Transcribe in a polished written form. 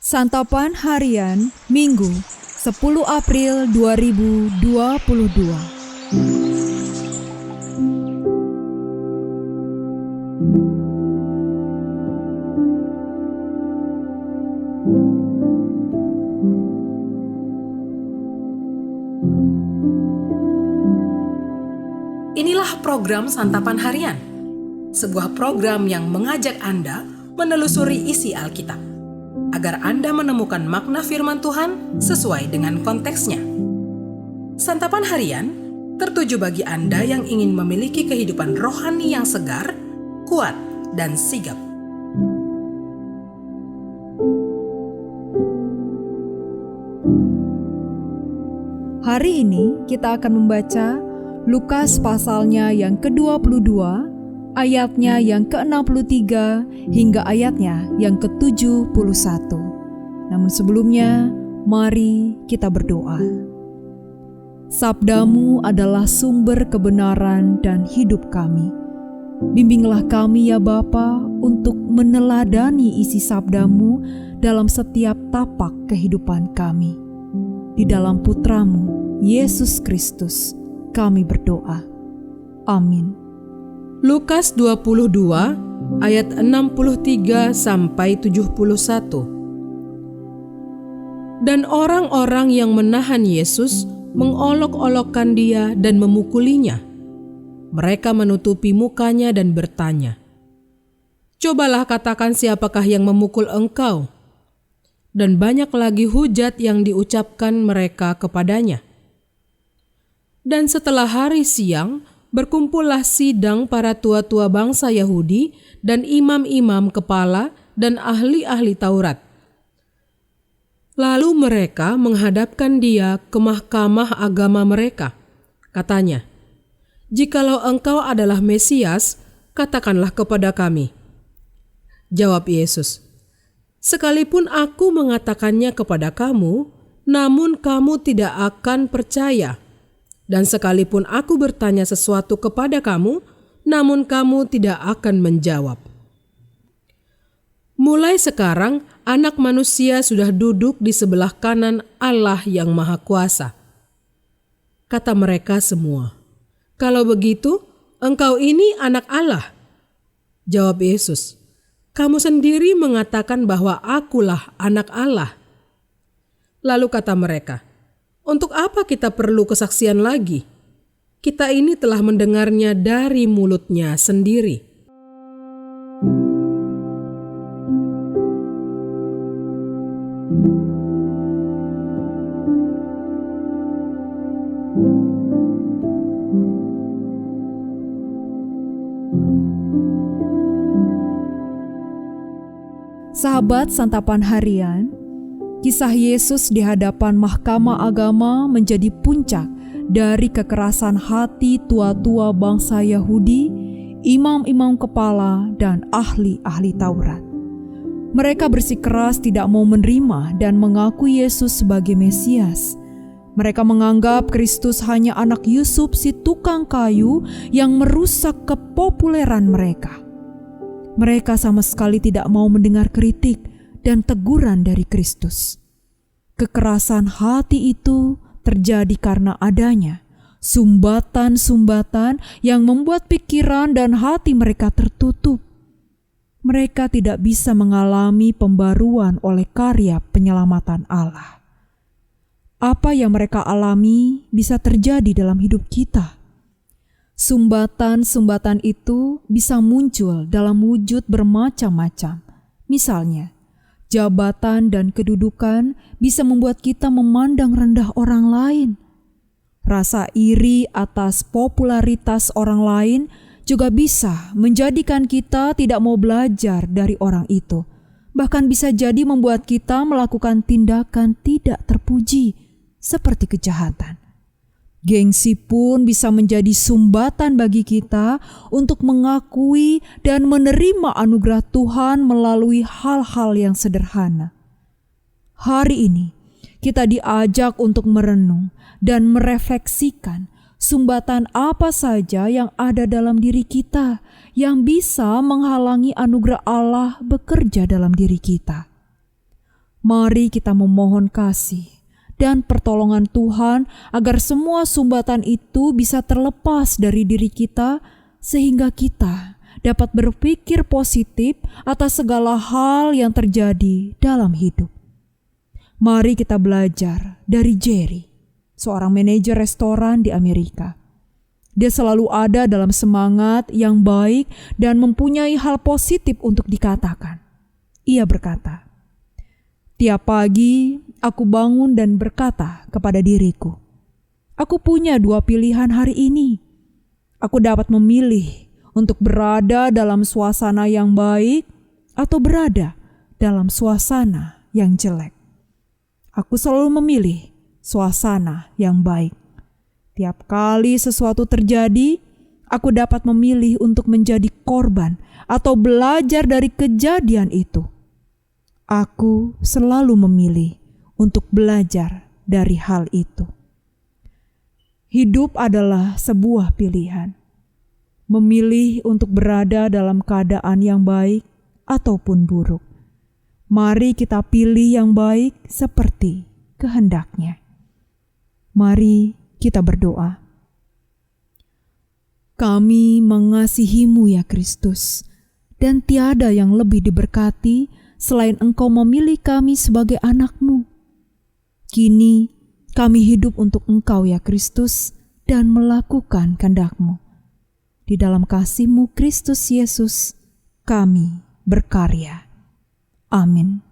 Santapan Harian Minggu 10 April 2022. Inilah program Santapan Harian, sebuah program yang mengajak Anda menelusuri isi Alkitab, agar Anda menemukan makna firman Tuhan sesuai dengan konteksnya. Santapan Harian tertuju bagi Anda yang ingin memiliki kehidupan rohani yang segar, kuat, dan sigap. Hari ini kita akan membaca Lukas pasalnya yang ke-22, ayatnya yang ke-63 hingga ayatnya yang ke-71. Namun sebelumnya, mari kita berdoa. Sabdamu adalah sumber kebenaran dan hidup kami. Bimbinglah kami ya Bapa untuk meneladani isi sabdamu dalam setiap tapak kehidupan kami. Di dalam Putramu, Yesus Kristus, kami berdoa. Amin. Lukas 22 ayat 63 sampai 71. Dan orang-orang yang menahan Yesus mengolok-olokkan dia dan memukulinya. Mereka menutupi mukanya dan bertanya, "Cobalah katakan siapakah yang memukul engkau?" Dan banyak lagi hujat yang diucapkan mereka kepadanya. Dan setelah hari siang, berkumpullah sidang para tua-tua bangsa Yahudi dan imam-imam kepala dan ahli-ahli Taurat. Lalu mereka menghadapkan dia ke mahkamah agama mereka. Katanya, "Jikalau engkau adalah Mesias, katakanlah kepada kami." Jawab Yesus, "Sekalipun aku mengatakannya kepada kamu, namun kamu tidak akan percaya. Dan sekalipun aku bertanya sesuatu kepada kamu, namun kamu tidak akan menjawab. Mulai sekarang, Anak Manusia sudah duduk di sebelah kanan Allah yang Maha Kuasa." Kata mereka semua, "Kalau begitu, engkau ini anak Allah." Jawab Yesus, "Kamu sendiri mengatakan bahwa akulah anak Allah." Lalu kata mereka, "Untuk apa kita perlu kesaksian lagi? Kita ini telah mendengarnya dari mulutnya sendiri." Sahabat Santapan Harian, kisah Yesus di hadapan mahkamah agama menjadi puncak dari kekerasan hati tua-tua bangsa Yahudi, imam-imam kepala, dan ahli-ahli Taurat. Mereka bersikeras tidak mau menerima dan mengaku Yesus sebagai Mesias. Mereka menganggap Kristus hanya anak Yusuf si tukang kayu yang merusak kepopuleran mereka. Mereka sama sekali tidak mau mendengar kritik dan teguran dari Kristus. Kekerasan hati itu terjadi karena adanya sumbatan-sumbatan yang membuat pikiran dan hati mereka tertutup. Mereka tidak bisa mengalami pembaruan oleh karya penyelamatan Allah. Apa yang mereka alami bisa terjadi dalam hidup kita. Sumbatan-sumbatan itu bisa muncul dalam wujud bermacam-macam. Misalnya, jabatan dan kedudukan bisa membuat kita memandang rendah orang lain. Rasa iri atas popularitas orang lain juga bisa menjadikan kita tidak mau belajar dari orang itu. Bahkan bisa jadi membuat kita melakukan tindakan tidak terpuji, seperti kejahatan. Gengsi pun bisa menjadi sumbatan bagi kita untuk mengakui dan menerima anugerah Tuhan melalui hal-hal yang sederhana. Hari ini, kita diajak untuk merenung dan merefleksikan sumbatan apa saja yang ada dalam diri kita yang bisa menghalangi anugerah Allah bekerja dalam diri kita. Mari kita memohon kasih dan pertolongan Tuhan agar semua sumbatan itu bisa terlepas dari diri kita, sehingga kita dapat berpikir positif atas segala hal yang terjadi dalam hidup. Mari kita belajar dari Jerry, seorang manajer restoran di Amerika. Dia selalu ada dalam semangat yang baik dan mempunyai hal positif untuk dikatakan. Ia berkata, "Tiap pagi aku bangun dan berkata kepada diriku, aku punya 2 pilihan hari ini. Aku dapat memilih untuk berada dalam suasana yang baik atau berada dalam suasana yang jelek. Aku selalu memilih suasana yang baik. Tiap kali sesuatu terjadi, aku dapat memilih untuk menjadi korban atau belajar dari kejadian itu. Aku selalu memilih untuk belajar dari hal itu." Hidup adalah sebuah pilihan. Memilih untuk berada dalam keadaan yang baik ataupun buruk. Mari kita pilih yang baik seperti kehendaknya. Mari kita berdoa. Kami mengasihi-Mu ya Kristus, dan tiada yang lebih diberkati selain Engkau memilih kami sebagai anak-Mu. Kini kami hidup untuk Engkau ya Kristus dan melakukan kehendak-Mu. Di dalam kasih-Mu Kristus Yesus, kami berkarya. Amin.